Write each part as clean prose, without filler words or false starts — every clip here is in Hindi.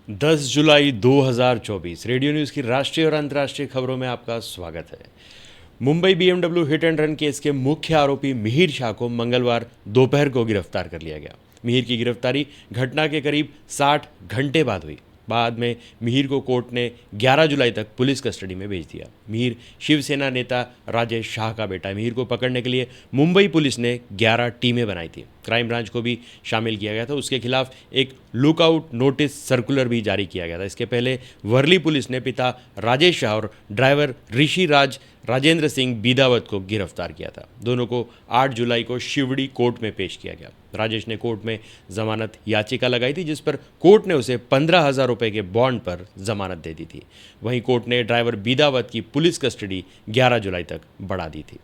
10 जुलाई 2024 रेडियो न्यूज़ की राष्ट्रीय और अंतर्राष्ट्रीय खबरों में आपका स्वागत है। Mumbai BMW hit and run case के मुख्य आरोपी मिहिर शाह को मंगलवार दोपहर को गिरफ्तार कर लिया गया। मिहिर की गिरफ्तारी घटना के करीब 60 घंटे बाद हुई। बाद में मिहिर को कोर्ट ने 11 जुलाई तक पुलिस कस्टडी में भेज दिया। मिहिर शिवसेना नेता राजेश शाह का बेटा है। मिहिर को पकड़ने के लिए मुंबई पुलिस ने 11 टीमें बनाई थी। क्राइम ब्रांच को भी शामिल किया गया था। उसके खिलाफ एक लुकआउट नोटिस सर्कुलर भी जारी किया गया था। इसके पहले वर्ली पुलिस ने पिता राजेश शाह और ड्राइवर ऋषि राजेंद्र सिंह बीदावत को गिरफ्तार किया था। दोनों को 8 जुलाई को शिवड़ी कोर्ट में पेश किया गया। राजेश ने कोर्ट में जमानत याचिका लगाई थी, जिस पर कोर्ट ने उसे 15,000 रुपये के बॉन्ड पर जमानत दे दी थी। वहीं कोर्ट ने ड्राइवर बीदावत की पुलिस कस्टडी 11 जुलाई तक बढ़ा दी थी।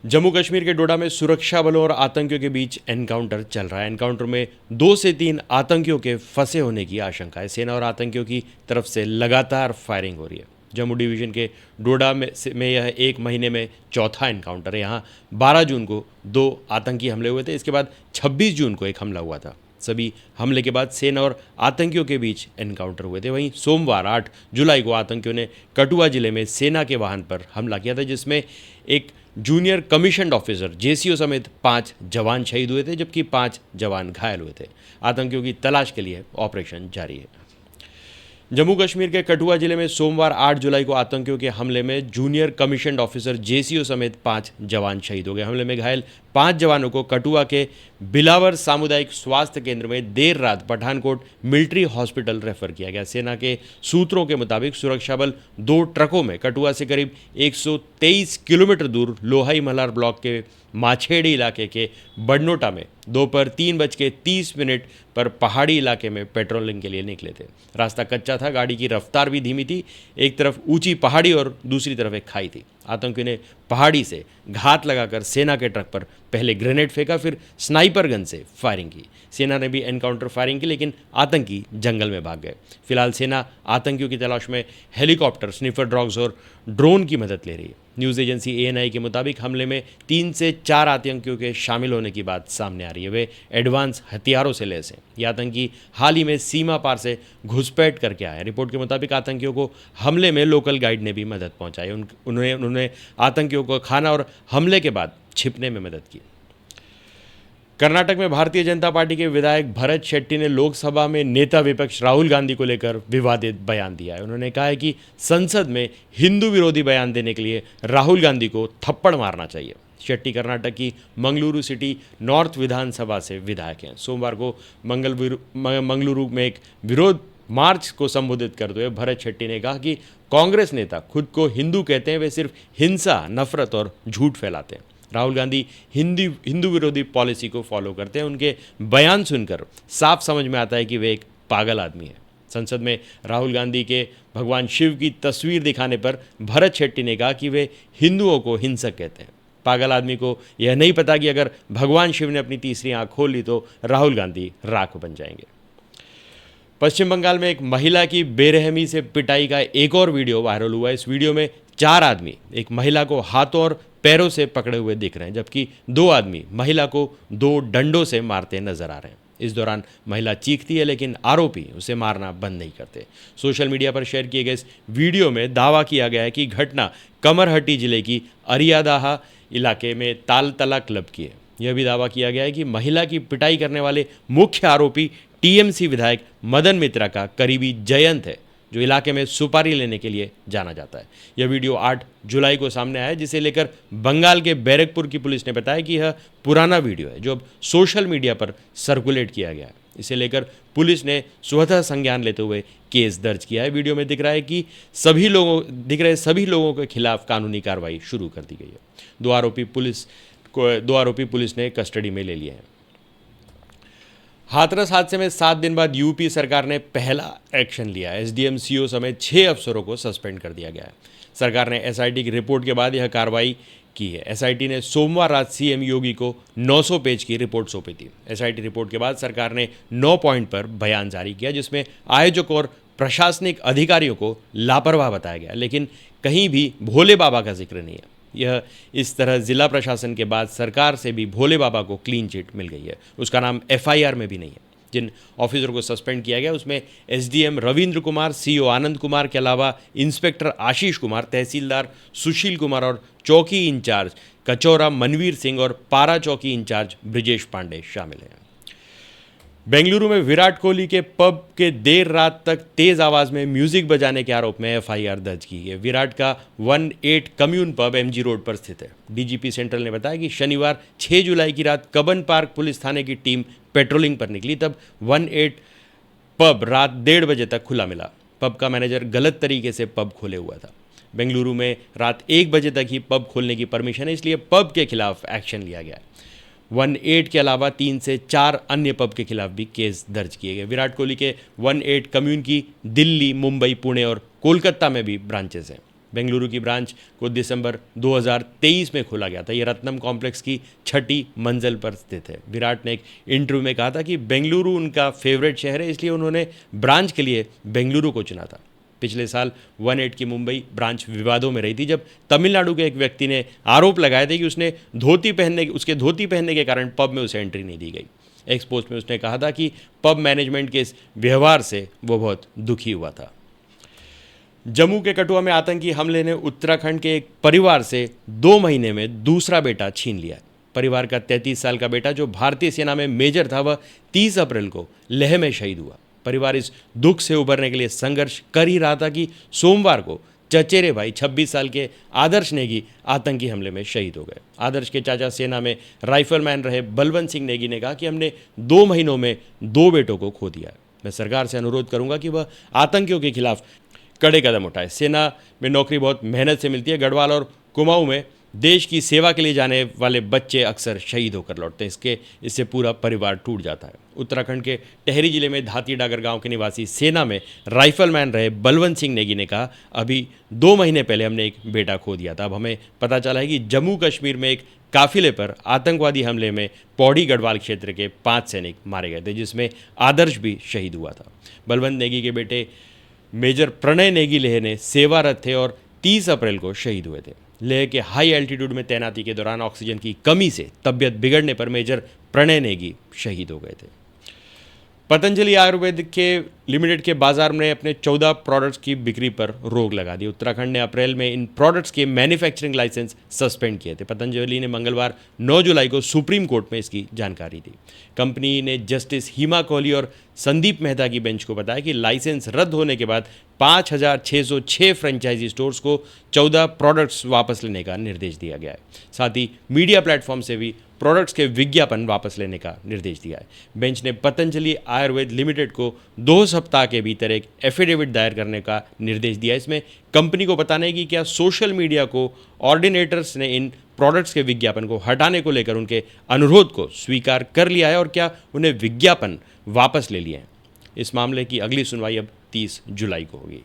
जम्मू कश्मीर के डोडा में सुरक्षा बलों और आतंकियों के बीच एनकाउंटर चल रहा है। एनकाउंटर में 2 से 3 आतंकियों के फंसे होने की आशंका है। सेना और आतंकियों की तरफ से लगातार फायरिंग हो रही है। जम्मू डिवीज़न के डोडा में यह 1 महीने में चौथा एनकाउंटर है। यहाँ 12 जून को 2 आतंकी हमले हुए थे। इसके बाद 26 जून को एक हमला हुआ था। सभी हमले के बाद सेना और आतंकियों के बीच एनकाउंटर हुए थे। वहीं सोमवार 8 जुलाई को आतंकियों ने कठुआ जिले में सेना के वाहन पर हमला किया था, जिसमें एक जूनियर कमीशन्ड ऑफिसर जेसीओ समेत 5 जवान शहीद हुए थे, जबकि 5 जवान घायल हुए थे। आतंकियों की तलाश के लिए ऑपरेशन जारी है। जम्मू कश्मीर के कठुआ जिले में सोमवार 8 जुलाई को आतंकियों के हमले में जूनियर कमीशन्ड ऑफिसर जेसीओ समेत 5 जवान शहीद हो गए। हमले में घायल 5 जवानों को कठुआ के बिलावर सामुदायिक स्वास्थ्य केंद्र में देर रात पठानकोट मिलिट्री हॉस्पिटल रेफर किया गया। सेना के सूत्रों के मुताबिक सुरक्षा बल 2 ट्रकों में कठुआ से करीब 123 किलोमीटर दूर लोहाई मल्हार ब्लॉक के माछेड़ी इलाके के बडनोटा में दोपहर 3:30 पर पहाड़ी इलाके में पेट्रोलिंग के लिए निकले थे। रास्ता कच्चा था, गाड़ी की रफ्तार भी धीमी थी। एक तरफ ऊंची पहाड़ी और दूसरी तरफ एक खाई थी। आतंकियों ने पहाड़ी से घात लगाकर सेना के ट्रक पर पहले ग्रेनेड फेंका, फिर स्नाइपर गन से फायरिंग की। सेना ने भी एनकाउंटर फायरिंग की, लेकिन आतंकी जंगल में भाग गए। फिलहाल सेना आतंकियों की तलाश में हेलीकॉप्टर, स्निफर डॉग्स और ड्रोन की मदद ले रही है। न्यूज़ एजेंसी एएनआई के मुताबिक हमले में 3 से 4 आतंकियों के शामिल होने की बात सामने आ रही है। वे एडवांस हथियारों से लैस हैं। ये आतंकी हाल ही में सीमा पार से घुसपैठ करके आए। रिपोर्ट के मुताबिक आतंकियों को हमले में लोकल गाइड ने भी मदद पहुंचाई। उन्होंने आतंकियों को खाना और हमले के बाद छिपने में मदद की। कर्नाटक में भारतीय जनता पार्टी के विधायक भरत शेट्टी ने लोकसभा में नेता विपक्ष राहुल गांधी को लेकर विवादित बयान दिया है। उन्होंने कहा है कि संसद में हिंदू विरोधी बयान देने के लिए राहुल गांधी को थप्पड़ मारना चाहिए। शेट्टी कर्नाटक की मंगलुरु सिटी नॉर्थ विधानसभा से विधायक हैं। सोमवार को मंगलुरु में एक विरोध मार्च को संबोधित करते हुए भरत शेट्टी ने कहा कि कांग्रेस नेता खुद को हिंदू कहते हैं, वे सिर्फ हिंसा, नफरत और झूठ फैलाते हैं। राहुल गांधी हिंदू विरोधी पॉलिसी को फॉलो करते हैं। उनके बयान सुनकर साफ समझ में आता है कि वे एक पागल आदमी है। संसद में राहुल गांधी के भगवान शिव की तस्वीर दिखाने पर भरत शेट्टी ने कहा कि वे हिंदुओं को हिंसक कहते हैं। पागल आदमी को यह नहीं पता कि अगर भगवान शिव ने अपनी तीसरी आंख खोल ली तो राहुल गांधी राख बन जाएंगे। पश्चिम बंगाल में एक महिला की बेरहमी से पिटाई का एक और वीडियो वायरल हुआ है। इस वीडियो में 4 आदमी एक महिला को हाथों और पैरों से पकड़े हुए दिख रहे हैं, जबकि 2 आदमी महिला को 2 डंडों से मारते नजर आ रहे हैं। इस दौरान महिला चीखती है, लेकिन आरोपी उसे मारना बंद नहीं करते। सोशल मीडिया पर शेयर किए गए इस वीडियो में दावा किया गया है कि घटना कमरहट्टी जिले की अरियादाहा इलाके में तालतला क्लब की है। यह भी दावा किया गया है कि महिला की पिटाई करने वाले मुख्य आरोपी टीएमसी विधायक मदन मित्रा का करीबी जयंत है, जो इलाके में सुपारी लेने के लिए जाना जाता है। यह वीडियो 8 जुलाई को सामने आया, जिसे लेकर बंगाल के बैरकपुर की पुलिस ने बताया कि यह पुराना वीडियो है, जो अब सोशल मीडिया पर सर्कुलेट किया गया है। इसे लेकर पुलिस ने स्वतः संज्ञान लेते हुए केस दर्ज किया है। वीडियो में दिख रहे सभी लोगों के खिलाफ कानूनी कार्रवाई शुरू कर दी गई है। 2 आरोपी पुलिस ने कस्टडी में ले लिए हैं। हाथरस हादसे में 7 दिन बाद यूपी सरकार ने पहला एक्शन लिया। एसडीएम, सीओ समेत 6 अफसरों को सस्पेंड कर दिया गया है। सरकार ने एसआईटी की रिपोर्ट के बाद यह कार्रवाई की है। एसआईटी ने सोमवार रात सीएम योगी को 900 पेज की रिपोर्ट सौंपी थी। एसआईटी रिपोर्ट के बाद सरकार ने 9 पॉइंट पर बयान जारी किया, जिसमें आयोजक और प्रशासनिक अधिकारियों को लापरवाह बताया गया, लेकिन कहीं भी भोले बाबा का जिक्र नहीं है। यह इस तरह जिला प्रशासन के बाद सरकार से भी भोले बाबा को क्लीन चिट मिल गई है। उसका नाम एफआईआर में भी नहीं है। जिन ऑफिसर को सस्पेंड किया गया उसमें एसडीएम रविंद्र कुमार, सीओ आनंद कुमार के अलावा इंस्पेक्टर आशीष कुमार, तहसीलदार सुशील कुमार और चौकी इंचार्ज कचौरा मनवीर सिंह और पारा चौकी इंचार्ज ब्रिजेश पांडे शामिल हैं। बेंगलुरु में विराट कोहली के पब के देर रात तक तेज आवाज में म्यूजिक बजाने के आरोप में एफआईआर दर्ज की है। विराट का 18 कम्यून पब एमजी रोड पर स्थित है। डीजीपी सेंट्रल ने बताया कि शनिवार 6 जुलाई की रात कबन पार्क पुलिस थाने की टीम पेट्रोलिंग पर निकली, तब 18 पब रात 1:30 बजे तक खुला मिला। पब का मैनेजर गलत तरीके से पब खोले हुआ था। बेंगलुरु में रात 1 बजे तक ही पब खोलने की परमिशन है, इसलिए पब के खिलाफ एक्शन लिया गया। 18 के अलावा 3 से 4 अन्य पब के खिलाफ भी केस दर्ज किए गए। विराट कोहली के 18 कम्यून की दिल्ली, मुंबई, पुणे और कोलकाता में भी ब्रांचेस हैं। बेंगलुरु की ब्रांच को दिसंबर 2023 में खोला गया था। ये रत्नम कॉम्प्लेक्स की 6ठी मंजिल पर स्थित है। विराट ने एक इंटरव्यू में कहा था कि बेंगलुरु उनका फेवरेट शहर है, इसलिए उन्होंने ब्रांच के लिए बेंगलुरु को चुना था। पिछले साल 18 की मुंबई ब्रांच विवादों में रही थी, जब तमिलनाडु के एक व्यक्ति ने आरोप लगाए थे कि उसके धोती पहनने के कारण पब में उसे एंट्री नहीं दी गई। एक पोस्ट में उसने कहा था कि पब मैनेजमेंट के इस व्यवहार से वो बहुत दुखी हुआ था। जम्मू के कठुआ में आतंकी हमले ने उत्तराखंड के एक परिवार से 2 महीने में दूसरा बेटा छीन लिया। परिवार का 33 साल का बेटा, जो भारतीय सेना में मेजर था, वह 30 अप्रैल को लेह में शहीद हुआ। परिवार इस दुख से उबरने के लिए संघर्ष कर ही रहा था कि सोमवार को चचेरे भाई 26 साल के आदर्श नेगी आतंकी हमले में शहीद हो गए। आदर्श के चाचा सेना में राइफलमैन रहे बलवंत सिंह नेगी ने कहा कि हमने 2 महीनों में 2 बेटों को खो दिया है। मैं सरकार से अनुरोध करूंगा कि वह आतंकियों के खिलाफ कड़े कदम उठाए। सेना में नौकरी बहुत मेहनत से मिलती है। गढ़वाल और कुमाऊं में देश की सेवा के लिए जाने वाले बच्चे अक्सर शहीद होकर लौटते हैं। इससे पूरा परिवार टूट जाता है। उत्तराखंड के टेहरी जिले में धाती डागर गांव के निवासी सेना में राइफलमैन रहे बलवंत सिंह नेगी ने कहा, अभी 2 महीने पहले हमने एक बेटा खो दिया था। अब हमें पता चला है कि जम्मू कश्मीर में एक काफिले पर आतंकवादी हमले में पौड़ी गढ़वाल क्षेत्र के 5 सैनिक मारे गए थे, जिसमें आदर्श भी शहीद हुआ था। बलवंत नेगी के बेटे मेजर प्रणय नेगी लेह ने सेवारत थे और 30 अप्रैल को शहीद हुए थे। लेह के हाई एल्टीट्यूड में तैनाती के दौरान ऑक्सीजन की कमी से तबियत बिगड़ने पर मेजर प्रणय नेगी शहीद हो गए थे। पतंजलि आयुर्वेद के लिमिटेड के बाजार में अपने 14 प्रोडक्ट्स की बिक्री पर रोक लगा दी। उत्तराखंड ने अप्रैल में इन प्रोडक्ट्स के मैन्युफैक्चरिंग लाइसेंस सस्पेंड किए थे। पतंजलि ने मंगलवार 9 जुलाई को सुप्रीम कोर्ट में इसकी जानकारी दी। कंपनी ने जस्टिस हिमा कोहली और संदीप मेहता की बेंच को बताया कि लाइसेंस रद्द होने के बाद 5,606 फ्रेंचाइजी स्टोर्स को 14 प्रोडक्ट्स वापस लेने का निर्देश दिया गया है। साथ ही मीडिया प्लेटफॉर्म से भी प्रोडक्ट्स के विज्ञापन वापस लेने का निर्देश दिया है। बेंच ने पतंजलि आयुर्वेद लिमिटेड को 2 सप्ताह के भीतर एक एफिडेविट दायर करने का निर्देश दिया। इसमें कंपनी को बताना है कि क्या सोशल मीडिया को ऑर्डिनेटर्स ने इन प्रोडक्ट्स के विज्ञापन को हटाने को लेकर उनके अनुरोध को स्वीकार कर लिया है और क्या उन्हें विज्ञापन वापस ले लिए हैं। इस मामले की अगली सुनवाई अब 30 जुलाई को होगी।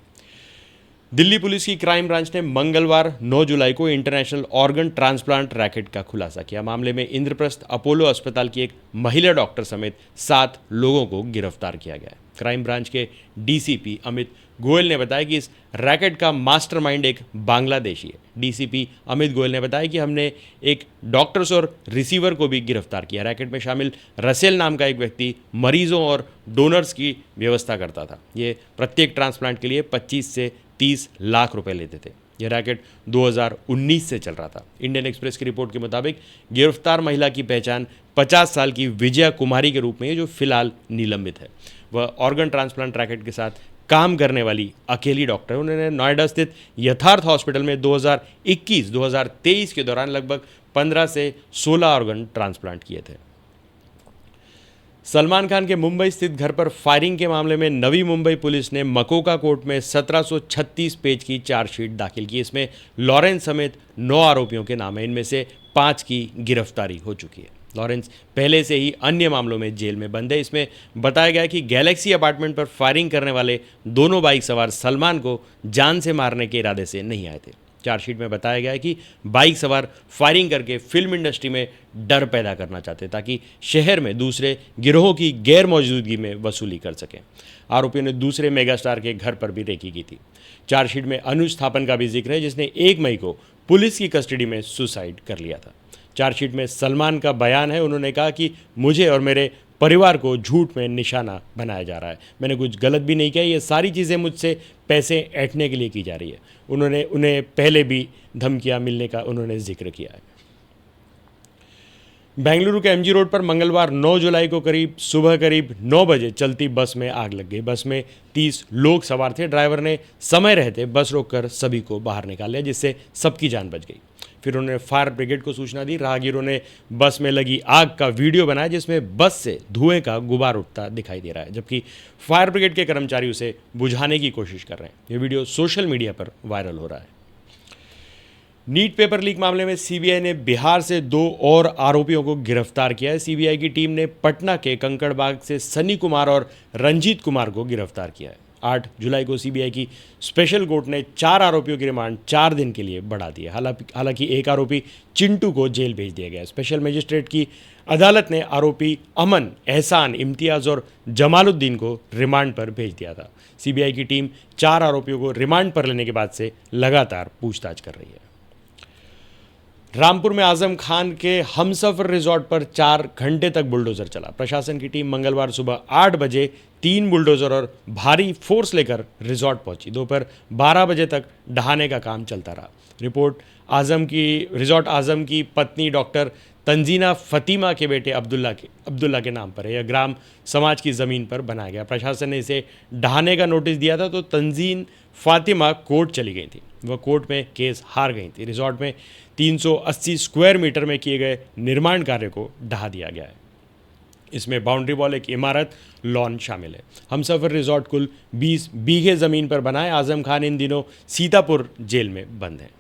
दिल्ली पुलिस की क्राइम ब्रांच ने मंगलवार 9 जुलाई को इंटरनेशनल ऑर्गन ट्रांसप्लांट रैकेट का खुलासा किया। मामले में इंद्रप्रस्थ अपोलो अस्पताल की एक महिला डॉक्टर समेत 7 लोगों को गिरफ्तार किया गया है। क्राइम ब्रांच के डीसीपी अमित गोयल ने बताया कि इस रैकेट का मास्टरमाइंड एक बांग्लादेशी है। डीसीपी अमित गोयल ने बताया कि हमने एक डॉक्टर्स और रिसीवर को भी गिरफ्तार किया। रैकेट में शामिल रसेल नाम का एक व्यक्ति मरीजों और डोनर्स की व्यवस्था करता था। ये प्रत्येक ट्रांसप्लांट के लिए 25 से 30 लाख रुपए लेते थे। यह रैकेट 2019 से चल रहा था। इंडियन एक्सप्रेस की रिपोर्ट के मुताबिक गिरफ्तार महिला की पहचान 50 साल की विजया कुमारी के रूप में है, जो फिलहाल निलंबित है। वह ऑर्गन ट्रांसप्लांट रैकेट के साथ काम करने वाली अकेली डॉक्टर है। उन्होंने नोएडा स्थित यथार्थ हॉस्पिटल में 2021-2023 के दौरान लगभग 15 से 16 ऑर्गन ट्रांसप्लांट किए थे। सलमान खान के मुंबई स्थित घर पर फायरिंग के मामले में नवी मुंबई पुलिस ने मकोका कोर्ट में 1736 पेज की चार्जशीट दाखिल की। इसमें लॉरेंस समेत 9 आरोपियों के नाम हैं। इनमें से 5 की गिरफ्तारी हो चुकी है। लॉरेंस पहले से ही अन्य मामलों में जेल में बंद है। इसमें बताया गया कि गैलेक्सी अपार्टमेंट पर फायरिंग करने वाले दोनों बाइक सवार सलमान को जान से मारने के इरादे से नहीं आए थे। चार्जशीट में बताया गया है कि बाइक सवार फायरिंग करके फिल्म इंडस्ट्री में डर पैदा करना चाहते ताकि शहर में दूसरे गिरोहों की गैर मौजूदगी में वसूली कर सकें। आरोपियों ने दूसरे मेगास्टार के घर पर भी रेकी की थी। चार्जशीट में अनुज थापन का भी जिक्र है, जिसने 1 मई को पुलिस की कस्टडी में सुसाइड कर लिया था। चार्जशीट में सलमान का बयान है। उन्होंने कहा कि मुझे और मेरे परिवार को झूठ में निशाना बनाया जा रहा है। मैंने कुछ गलत भी नहीं किया, ये सारी चीज़ें मुझसे पैसे ऐंठने के लिए की जा रही है। उन्हें पहले भी धमकियां मिलने का उन्होंने जिक्र किया है। बेंगलुरु के एमजी रोड पर मंगलवार 9 जुलाई को सुबह करीब 9 बजे चलती बस में आग लग गई। बस में 30 लोग सवार थे। ड्राइवर ने समय रहते बस रोककर सभी को बाहर निकाल लिया, जिससे सबकी जान बच गई। फिर उन्होंने फायर ब्रिगेड को सूचना दी। राहगीरों ने बस में लगी आग का वीडियो बनाया, जिसमें बस से धुएं का गुबार उठता दिखाई दे रहा है, जबकि फायर ब्रिगेड के कर्मचारी उसे बुझाने की कोशिश कर रहे हैं। ये वीडियो सोशल मीडिया पर वायरल हो रहा है। नीट पेपर लीक मामले में सीबीआई ने बिहार से 2 और आरोपियों को गिरफ्तार किया है। सीबीआई की टीम ने पटना के कंकड़बाग से सनी कुमार और रंजीत कुमार को गिरफ्तार किया है। 8 जुलाई को सीबीआई की स्पेशल कोर्ट ने 4 आरोपियों की रिमांड 4 दिन के लिए बढ़ा दी है। हालांकि एक आरोपी चिंटू को जेल भेज दिया गया। स्पेशल मजिस्ट्रेट की अदालत ने आरोपी अमन, एहसान, इम्तियाज़ और जमालुद्दीन को रिमांड पर भेज दिया था। सीबीआई की टीम 4 आरोपियों को रिमांड पर लेने के बाद से लगातार पूछताछ कर रही है। रामपुर में आजम खान के हमसफर रिजॉर्ट पर 4 घंटे तक बुलडोजर चला। प्रशासन की टीम मंगलवार सुबह 8 बजे 3 बुलडोजर और भारी फोर्स लेकर रिजॉर्ट पहुंची। दोपहर 12 बजे तक ढहाने का काम चलता रहा। रिपोर्ट रिजॉर्ट आजम की पत्नी डॉक्टर तंजीना फतीमा के बेटे अब्दुल्ला के नाम पर है। यह ग्राम समाज की ज़मीन पर बनाया गया। प्रशासन ने इसे ढहाने का नोटिस दिया था तो तंजीन फातिमा कोर्ट चली गई थी। वह कोर्ट में केस हार गई थी। रिजॉर्ट में 380 स्क्वायर मीटर में किए गए निर्माण कार्य को ढहा दिया गया है। इसमें बाउंड्री वॉल, एक इमारत, लॉन शामिल है। हमसफर रिजॉर्ट कुल 20 बीघे ज़मीन पर बना है। आजम खान इन दिनों सीतापुर जेल में बंद है।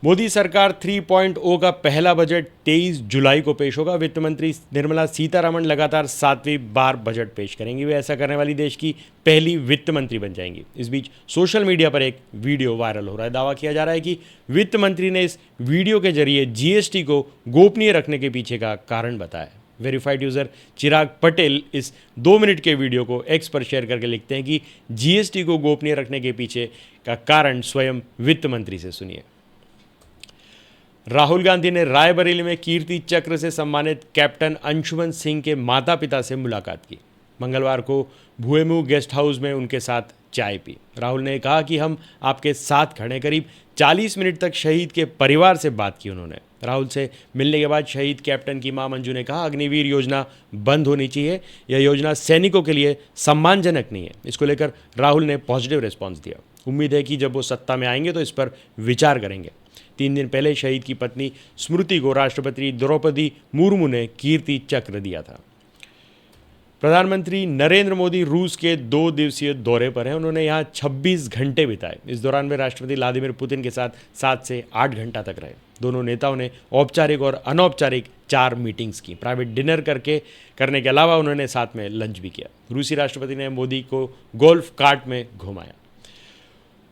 मोदी सरकार 3.0 का पहला बजट 23 जुलाई को पेश होगा। वित्त मंत्री निर्मला सीतारमण लगातार 7वीं बार बजट पेश करेंगी। वे ऐसा करने वाली देश की पहली वित्त मंत्री बन जाएंगी। इस बीच सोशल मीडिया पर एक वीडियो वायरल हो रहा है। दावा किया जा रहा है कि वित्त मंत्री ने इस वीडियो के जरिए जीएसटी को गोपनीय रखने के पीछे का कारण बताया। वेरीफाइड यूज़र चिराग पटेल इस 2 मिनट के वीडियो को एक्स पर शेयर करके लिखते हैं कि जीएसटी को गोपनीय रखने के पीछे का कारण स्वयं वित्त मंत्री से सुनिए। राहुल गांधी ने रायबरेली में कीर्ति चक्र से सम्मानित कैप्टन अंशुमन सिंह के माता पिता से मुलाकात की। मंगलवार को भुएमू गेस्ट हाउस में उनके साथ चाय पी। राहुल ने कहा कि हम आपके साथ खड़े। करीब 40 मिनट तक शहीद के परिवार से बात की उन्होंने। राहुल से मिलने के बाद शहीद कैप्टन की मां मंजू ने कहा, अग्निवीर योजना बंद होनी चाहिए। यह योजना सैनिकों के लिए सम्मानजनक नहीं है। इसको लेकर राहुल ने पॉजिटिव रिस्पॉन्स दिया। उम्मीद है कि जब वो सत्ता में आएंगे तो इस पर विचार करेंगे। 3 दिन पहले शहीद की पत्नी स्मृति को राष्ट्रपति द्रौपदी मुर्मू ने कीर्ति चक्र दिया था। प्रधानमंत्री नरेंद्र मोदी रूस के 2 दिवसीय दौरे पर हैं। उन्होंने यहाँ 26 घंटे बिताए। इस दौरान वे राष्ट्रपति व्लादिमीर पुतिन के साथ 7 से 8 घंटा तक रहे। दोनों नेताओं ने औपचारिक और अनौपचारिक 4 मीटिंग्स की। प्राइवेट डिनर करने के अलावा उन्होंने साथ में लंच भी किया। रूसी राष्ट्रपति ने मोदी को गोल्फ कार्ट में घुमाया।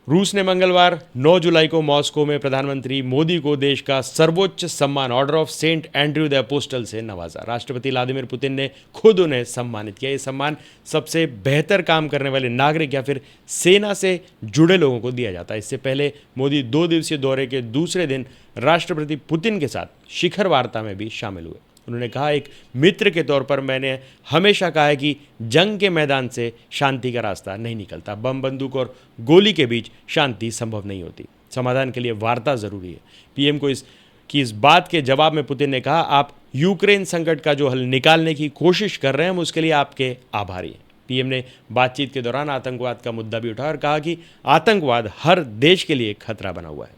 रूस ने मंगलवार 9 जुलाई को मॉस्को में प्रधानमंत्री मोदी को देश का सर्वोच्च सम्मान Order of Saint Andrew the Apostle से नवाजा। राष्ट्रपति व्लादिमीर पुतिन ने खुद उन्हें सम्मानित किया। ये सम्मान सबसे बेहतर काम करने वाले नागरिक या फिर सेना से जुड़े लोगों को दिया जाता है। इससे पहले मोदी 2 दिवसीय दौरे के दूसरे दिन राष्ट्रपति पुतिन के साथ शिखर वार्ता में भी शामिल हुए। उन्होंने कहा, एक मित्र के तौर पर मैंने हमेशा कहा है कि जंग के मैदान से शांति का रास्ता नहीं निकलता। बम, बंदूक और गोली के बीच शांति संभव नहीं होती। समाधान के लिए वार्ता जरूरी है। पीएम को इस बात के जवाब में पुतिन ने कहा, आप यूक्रेन संकट का जो हल निकालने की कोशिश कर रहे हैं, हम उसके लिए आपके आभारी हैं। पीएम ने बातचीत के दौरान आतंकवाद का मुद्दा भी उठाया और कहा कि आतंकवाद हर देश के लिए खतरा बना हुआ है।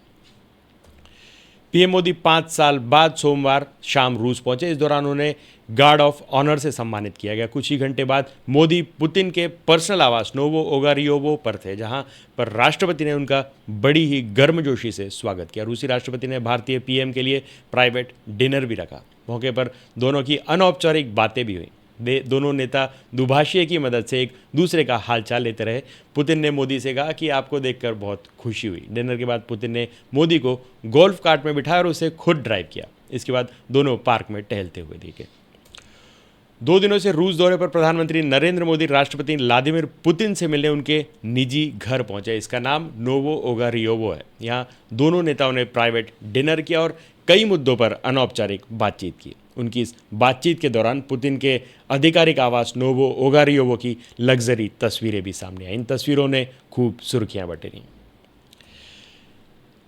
पीएम मोदी 5 साल बाद सोमवार शाम रूस पहुंचे। इस दौरान उन्हें गार्ड ऑफ ऑनर से सम्मानित किया गया। कुछ ही घंटे बाद मोदी पुतिन के पर्सनल आवास नोवो ओगारियोवो पर थे, जहां पर राष्ट्रपति ने उनका बड़ी ही गर्मजोशी से स्वागत किया। रूसी राष्ट्रपति ने भारतीय पीएम के लिए प्राइवेट डिनर भी रखा। मौके पर दोनों की अनौपचारिक बातें भी हुई। दोनों नेता दुभाषिए की मदद से एक दूसरे का हालचाल लेते रहे। पुतिन ने मोदी से कहा कि आपको देखकर बहुत खुशी हुई। डिनर के बाद पुतिन ने मोदी को गोल्फ कार्ट में बिठाया और उसे खुद ड्राइव किया। इसके बाद दोनों पार्क में टहलते हुए दिखे। 2 दिनों से रूस दौरे पर प्रधानमंत्री नरेंद्र मोदी राष्ट्रपति व्लादिमीर पुतिन से मिलने उनके निजी घर पहुंचे। इसका नाम नोवो ओगारियोवो है। यहाँ दोनों नेताओं ने प्राइवेट डिनर किया और कई मुद्दों पर अनौपचारिक बातचीत की। उनकी इस बातचीत के दौरान पुतिन के आधिकारिक आवास नोवो ओगारियोवो की लग्जरी तस्वीरें भी सामने आई। इन तस्वीरों ने खूब सुर्खियां बटोरी।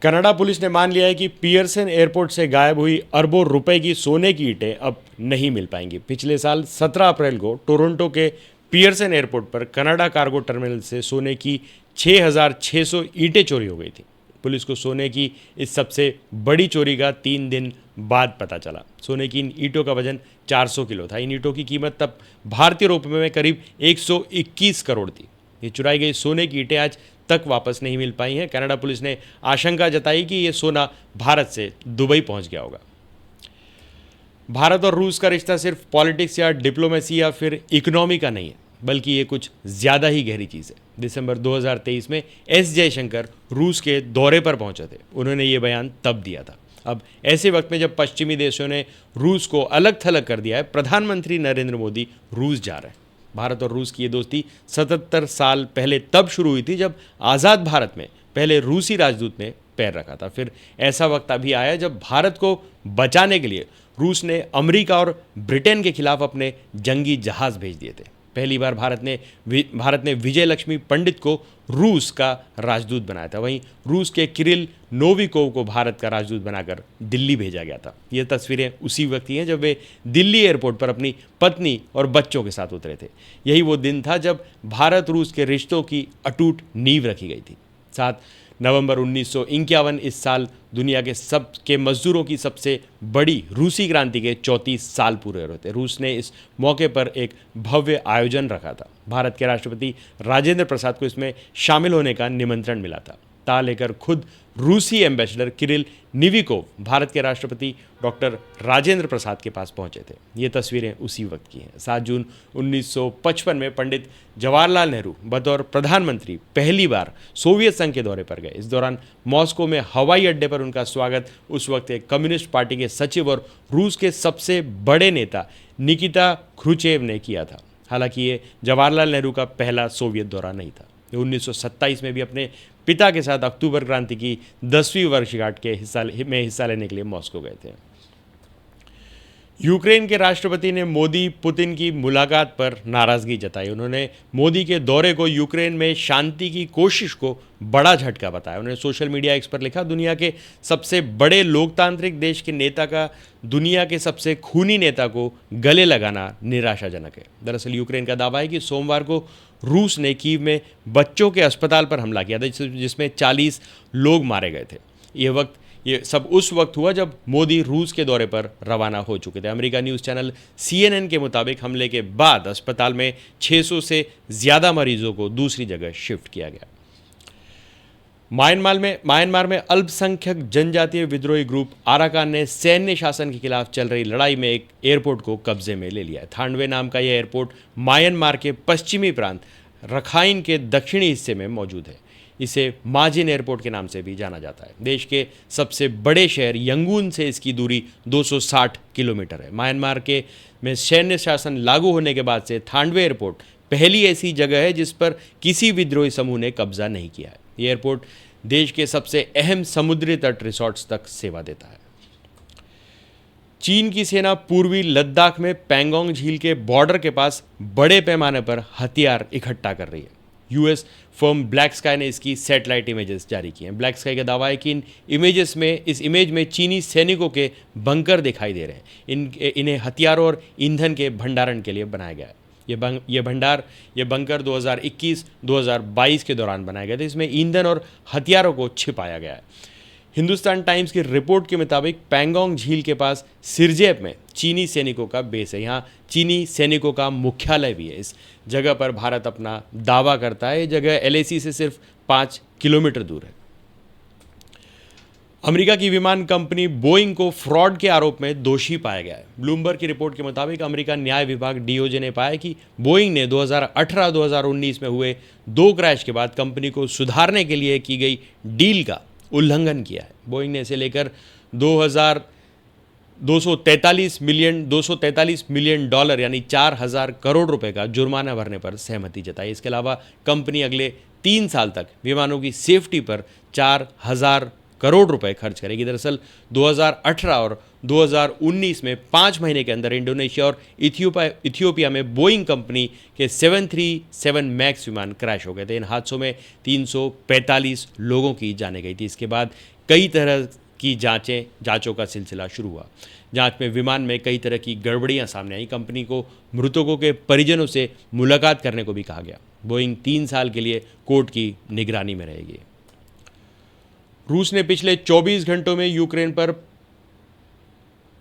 कनाडा पुलिस ने मान लिया है कि पियर्सन एयरपोर्ट से गायब हुई अरबों रुपए की सोने की ईंटें अब नहीं मिल पाएंगी। पिछले साल 17 अप्रैल को टोरंटो के पियर्सन एयरपोर्ट पर कनाडा कार्गो टर्मिनल से सोने की 6,600 ईंटें चोरी हो गई थी। पुलिस को सोने की इस सबसे बड़ी चोरी का 3 दिन बाद पता चला। सोने की इन ईंटों का वजन 400 किलो था। इन ईंटों की कीमत तब भारतीय रुपये में करीब 121 करोड़ थी। ये चुराई गई सोने की ईंटें आज तक वापस नहीं मिल पाई हैं। कनाडा पुलिस ने आशंका जताई कि ये सोना भारत से दुबई पहुंच गया होगा। भारत और रूस का रिश्ता सिर्फ पॉलिटिक्स या डिप्लोमेसी या फिर इकोनॉमी का नहीं है, बल्कि ये कुछ ज़्यादा ही गहरी चीज़ है। दिसंबर 2023 में एस जयशंकर रूस के दौरे पर पहुंचे थे। उन्होंने ये बयान तब दिया था। अब ऐसे वक्त में जब पश्चिमी देशों ने रूस को अलग थलग कर दिया है, प्रधानमंत्री नरेंद्र मोदी रूस जा रहे हैं। भारत और रूस की ये दोस्ती 77 साल पहले तब शुरू हुई थी, जब आज़ाद भारत में पहले रूसी राजदूत ने पैर रखा था। फिर ऐसा वक्त अभी आया जब भारत को बचाने के लिए रूस ने अमेरिका और ब्रिटेन के खिलाफ अपने जंगी जहाज़ भेज दिए थे। पहली बार भारत ने विजय लक्ष्मी पंडित को रूस का राजदूत बनाया था। वहीं रूस के किरिल नोविकोव को भारत का राजदूत बनाकर दिल्ली भेजा गया था। ये तस्वीरें उसी वक्त की हैं जब वे दिल्ली एयरपोर्ट पर अपनी पत्नी और बच्चों के साथ उतरे थे। यही वो दिन था जब भारत रूस के रिश्तों की अटूट नींव रखी गई थी। 7 नवंबर 1951 इस साल दुनिया के मजदूरों की सबसे बड़ी रूसी क्रांति के 34 साल पूरे हो रहे थे। रूस ने इस मौके पर एक भव्य आयोजन रखा था। भारत के राष्ट्रपति राजेंद्र प्रसाद को इसमें शामिल होने का निमंत्रण मिला था। ता लेकर खुद रूसी एम्बेसडर किरिल निविकोव भारत के राष्ट्रपति डॉक्टर राजेंद्र प्रसाद के पास पहुंचे थे। ये तस्वीरें उसी वक्त की हैं। 7 जून 1955 में पंडित जवाहरलाल नेहरू बतौर प्रधानमंत्री पहली बार सोवियत संघ के दौरे पर गए। इस दौरान मॉस्को में हवाई अड्डे पर उनका स्वागत उस वक्त एक कम्युनिस्ट पार्टी के सचिव और रूस के सबसे बड़े नेता निकिता ख्रुश्चेव ने किया था। हालांकि ये जवाहरलाल नेहरू का पहला सोवियत दौरा नहीं था। 1927 में भी अपने पिता के साथ अक्टूबर क्रांति की 10वीं वर्षगांठ के हिस्सा लेने के लिए मॉस्को गए थे। यूक्रेन के राष्ट्रपति ने मोदी पुतिन की मुलाकात पर नाराजगी जताई। उन्होंने मोदी के दौरे को यूक्रेन में शांति की कोशिश को बड़ा झटका बताया। उन्होंने सोशल मीडिया एक्स पर लिखा, दुनिया के सबसे बड़े लोकतांत्रिक देश के नेता का दुनिया के सबसे खूनी नेता को गले लगाना निराशाजनक है। दरअसल यूक्रेन का दावा है कि सोमवार को रूस ने कीव में बच्चों के अस्पताल पर हमला किया था, जिसमें 40 लोग मारे गए थे। ये सब उस वक्त हुआ जब मोदी रूस के दौरे पर रवाना हो चुके थे। अमेरिका न्यूज़ चैनल CNN के मुताबिक हमले के बाद अस्पताल में 600 से ज़्यादा मरीजों को दूसरी जगह शिफ्ट किया गया। म्यांमार में अल्पसंख्यक जनजातीय विद्रोही ग्रुप आराकान ने सैन्य शासन के खिलाफ चल रही लड़ाई में एक एयरपोर्ट को कब्जे में ले लिया है। थांडवे नाम का यह एयरपोर्ट म्यांमार के पश्चिमी प्रांत रखाइन के दक्षिणी हिस्से में मौजूद है। इसे माजिन एयरपोर्ट के नाम से भी जाना जाता है। देश के सबसे बड़े शहर यंगून से इसकी दूरी 260 किलोमीटर है। म्यांमार में सैन्य शासन लागू होने के बाद से थांडवे एयरपोर्ट पहली ऐसी जगह है जिस पर किसी विद्रोही समूह ने कब्जा नहीं किया है। ये एयरपोर्ट देश के सबसे अहम समुद्री तट रिसोर्ट्स तक सेवा देता है। चीन की सेना पूर्वी लद्दाख में पैंगोंग झील के बॉर्डर के पास बड़े पैमाने पर हथियार इकट्ठा कर रही है। यूएस फर्म ब्लैक स्काई ने इसकी सैटेलाइट इमेजेस जारी की हैं। ब्लैक स्काई का दावा है कि इस इमेज में चीनी सैनिकों के बंकर दिखाई दे रहे हैं। इन्हें हथियारों और ईंधन के भंडारण के लिए बनाया गया है। ये बंकर 2021-2022 के दौरान बनाए गए थे। इसमें ईंधन और हथियारों को छिपाया गया है। हिंदुस्तान टाइम्स की रिपोर्ट के मुताबिक पैंगोंग झील के पास सिरजेप में चीनी सैनिकों का बेस है। यहाँ चीनी सैनिकों का मुख्यालय भी है। इस जगह पर भारत अपना दावा करता है। ये जगह LAC से सिर्फ 5 किलोमीटर दूर है। अमेरिका की विमान कंपनी बोइंग को फ्रॉड के आरोप में दोषी पाया गया है। ब्लूमबर्ग की रिपोर्ट के मुताबिक अमेरिका न्याय विभाग DOJ ने पाया कि बोइंग ने 2018-2019 में हुए 2 क्रैश के बाद कंपनी को सुधारने के लिए की गई डील का उल्लंघन किया है। बोइंग ने इसे लेकर $243 मिलियन यानी 4,000 करोड़ रुपए का जुर्माना भरने पर सहमति जताई। इसके अलावा कंपनी अगले 3 साल तक विमानों की सेफ्टी पर 4,000 करोड़ रुपए खर्च करेगी। दरअसल 2018 और 2019 में 5 महीने के अंदर इंडोनेशिया और इथियोपिया में बोइंग कंपनी के 737 मैक्स विमान क्रैश हो गए थे। इन हादसों में 345 लोगों की जानें गई थी। इसके बाद कई तरह की जांचों का सिलसिला शुरू हुआ। जांच में विमान में कई तरह की गड़बड़ियां सामने आई। कंपनी को मृतकों के परिजनों से मुलाकात करने को भी कहा गया। बोइंग 3 साल के लिए कोर्ट की निगरानी में रहेगी। रूस ने पिछले 24 घंटों में यूक्रेन पर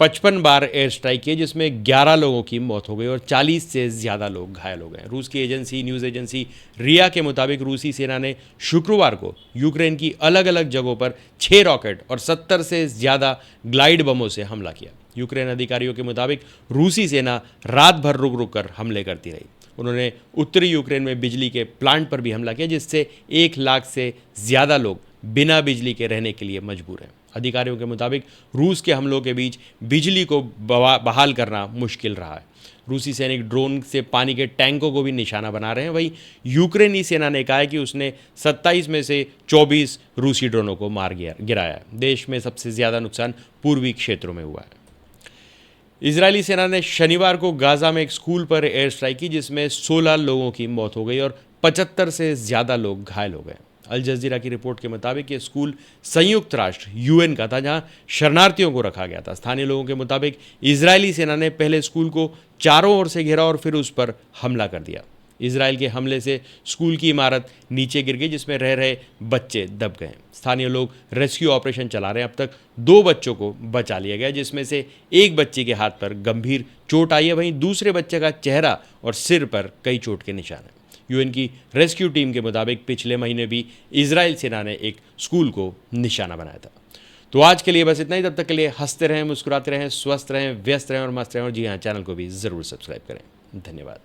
55 बार एयर स्ट्राइक किए, जिसमें 11 लोगों की मौत हो गई और 40 से ज़्यादा लोग घायल हो गए। रूस की न्यूज़ एजेंसी रिया के मुताबिक रूसी सेना ने शुक्रवार को यूक्रेन की अलग अलग जगहों पर 6 रॉकेट और 70 से ज़्यादा ग्लाइड बमों से हमला किया। यूक्रेन अधिकारियों के मुताबिक रूसी सेना रात भर रुक रुक कर हमले करती रही। उन्होंने उत्तरी यूक्रेन में बिजली के प्लांट पर भी हमला किया, जिससे 1 लाख से ज़्यादा लोग बिना बिजली के रहने के लिए मजबूर हैं। अधिकारियों के मुताबिक रूस के हमलों के बीच बिजली को बहाल करना मुश्किल रहा है। रूसी सैनिक ड्रोन से पानी के टैंकों को भी निशाना बना रहे हैं। वहीं यूक्रेनी सेना ने कहा है कि उसने 27 में से 24 रूसी ड्रोनों को मार गिराया है। देश में सबसे ज़्यादा नुकसान पूर्वी क्षेत्रों में हुआ है। इजरायली सेना ने शनिवार को गाजा में एक स्कूल पर एयर स्ट्राइक की, जिसमें 16 लोगों की मौत हो गई और 75 से ज़्यादा लोग घायल हो गए। अल जजीरा की रिपोर्ट के मुताबिक ये स्कूल संयुक्त राष्ट्र यूएन का था, जहां शरणार्थियों को रखा गया था। स्थानीय लोगों के मुताबिक इजरायली सेना ने पहले स्कूल को चारों ओर से घेरा और फिर उस पर हमला कर दिया। इजरायल के हमले से स्कूल की इमारत नीचे गिर गई, जिसमें रह रहे बच्चे दब गए। स्थानीय लोग रेस्क्यू ऑपरेशन चला रहे हैं। अब तक 2 बच्चों को बचा लिया गया, जिसमें से एक बच्चे के हाथ पर गंभीर चोट आई है। वहीं दूसरे बच्चे का चेहरा और सिर पर कई चोट के निशान हैं। यूएन की रेस्क्यू टीम के मुताबिक पिछले महीने भी इजरायल सेना ने एक स्कूल को निशाना बनाया था। तो आज के लिए बस इतना ही। तब तक के लिए हंसते रहें, मुस्कुराते रहें, स्वस्थ रहें, व्यस्त रहें और मस्त रहें। और जी हाँ, चैनल को भी ज़रूर सब्सक्राइब करें। धन्यवाद।